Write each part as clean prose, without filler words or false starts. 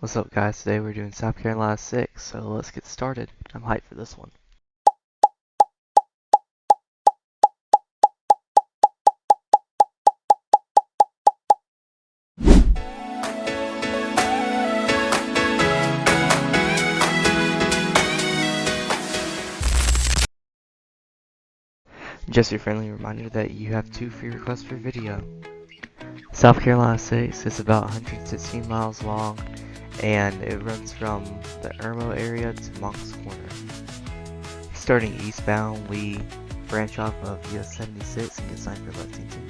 What's up guys, today we're doing South Carolina 6, so let's get started. I'm hyped for this one. Just a friendly reminder that you have 2 free requests per video. South Carolina 6 is about 116 miles long, and it runs from the Irmo area to Moncks Corner. Starting eastbound, we branch off of US 76 and get signed for Lexington.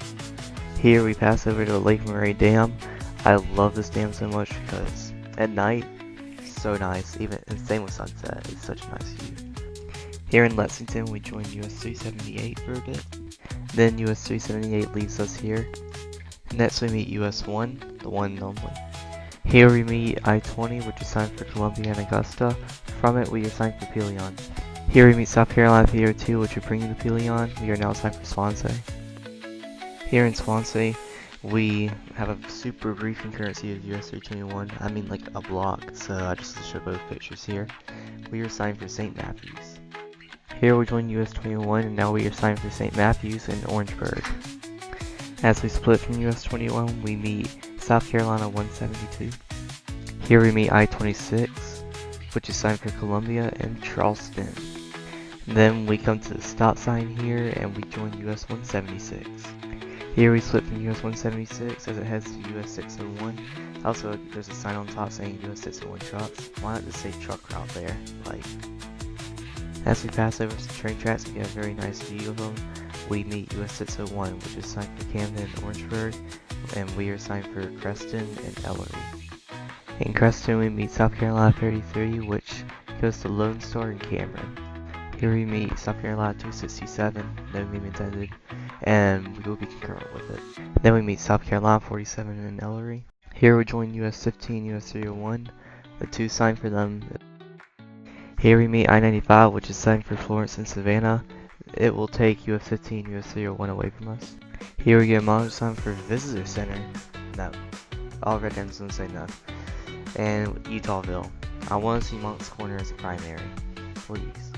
Here we pass over to Lake Murray Dam. I love this dam so much because at night, it's so nice, even and same with sunset, it's such a nice view. Here in Lexington, we join US 378 for a bit. Then US 378 leaves us here. Next we meet US 1, the one and only. Here we meet I-20, which is signed for Columbia and Augusta. From it, we are signed for Pelion. Here we meet South Carolina 302, which are bringing the Pelion. We are now signed for Swansea. Here in Swansea, we have a super brief concurrency of US 321. I mean like a block, so I just show both pictures here. We are signed for St. Matthews. Here we join US 21, and now we are signed for St. Matthews and Orangeburg. As we split from US 21, we meet South Carolina 172. Here we meet I-26, which is signed for Columbia and Charleston. Then we come to the stop sign here, and we join US 176. Here we split from US 176 as it heads to US 601. Also, there's a sign on top saying US 601 trucks. Why not just say truck route there? As we pass over some train tracks and get a very nice view of them, we meet US 601, which is signed for Camden and Orangeburg, and we are signed for Creston and Ellery. In Creston, we meet South Carolina 33, which goes to Lone Star and Cameron. Here we meet South Carolina 267, no meme intended, and we will be concurrent with it. Then we meet South Carolina 47 and Ellery. Here we join US 15, US 301, the 2 signed for them. Here we meet I-95, which is signed for Florence and Savannah. It will take US 15, US 301 away from us. Here we get a monitor sign for Visitor Center. No. All red ends don't say no. And Utahville. I want to see Moncks Corner as a primary. Please.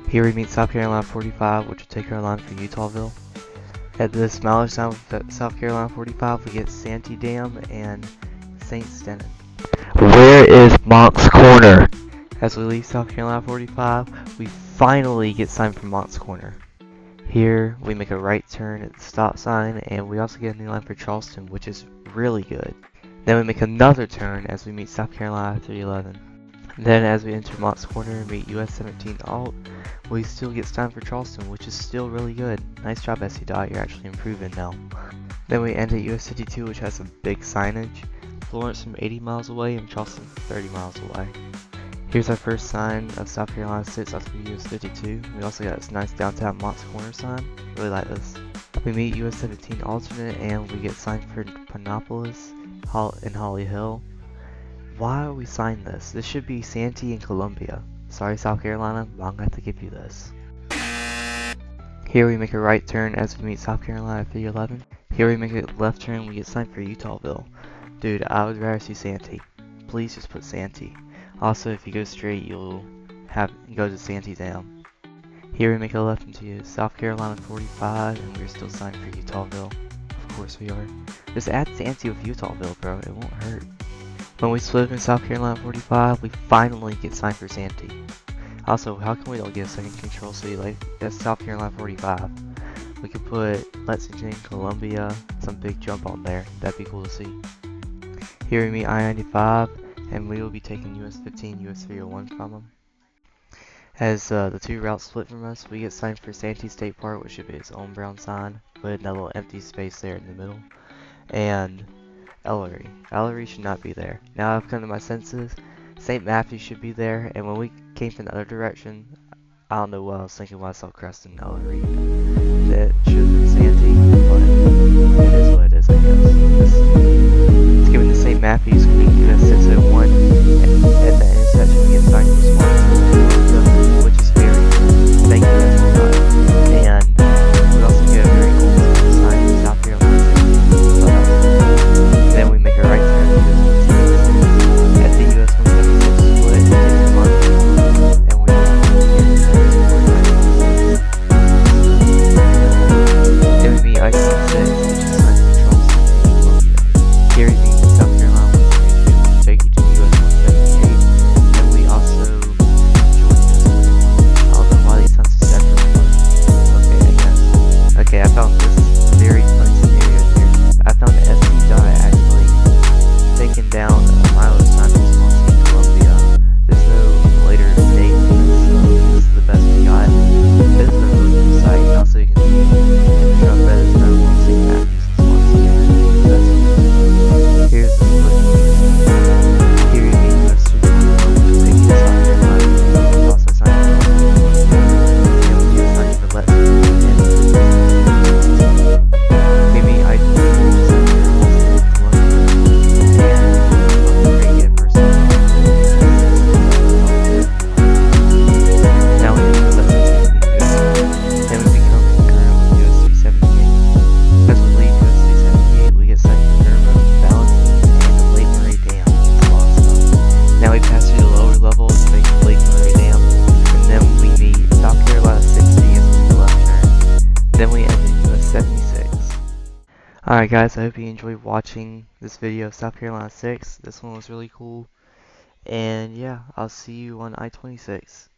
Here we meet South Carolina 45, which will take our line for Utahville. At this mileage sign with South Carolina 45, we get Santee Dam and St. Stennan. Where is Moncks Corner? As we leave South Carolina 45, we finally get signed for Moncks Corner. Here, we make a right turn at the stop sign, and we also get a new line for Charleston, which is really good. Then we make another turn as we meet South Carolina 311. Then as we enter Moncks Corner and meet US 17 Alt, we still get signed for Charleston, which is still really good. Nice job SC Dot, you're actually improving now. Then we end at US 52, which has some big signage. Florence from 80 miles away and Charleston from 30 miles away. Here's our first sign of South Carolina 6 off of US 52. We also got this nice downtown Moncks Corner sign. Really like this. We meet US 17 alternate and we get signed for Panopolis and Holly Hill. Why are we signed this? This should be Santee and Columbia. Sorry South Carolina, but I'm going to have to give you this. Here we make a right turn as we meet South Carolina 311. Here we make a left turn, we get signed for Utahville. Dude, I would rather see Santee. Please just put Santee. Also, if you go straight, you'll go to Santee Dam. Here we make a left into South Carolina 45, and we're still signed for Utahville. Of course we are. Just add Santee with Utahville, bro. It won't hurt. When we split in South Carolina 45, we finally get signed for Santee. Also, how come we don't get a second control city like that's South Carolina 45? We could put Lexington, Columbia, some big jump on there. That'd be cool to see. Here we meet I-95. And we will be taking US 15, US 301 from them. As the 2 routes split from us, we get signed for Santee State Park, which should be its own brown sign, with a little empty space there in the middle. And Ellery. Ellery should not be there. Now I've come to my senses, St. Matthews should be there, and when we came from the other direction, I don't know what I was thinking when I saw Creston and Ellery. That should have been Santee, but it is what it is, I guess. Let's give it to St. Matthews, US 601, at the intersection we get signed for Swansea, which is very thank you everybody. And we also get a very cool sign for South Carolina. Then we make a right turn to US 176 at the Alright guys, I hope you enjoyed watching this video of South Carolina 6. This one was really cool. And yeah, I'll see you on I-26.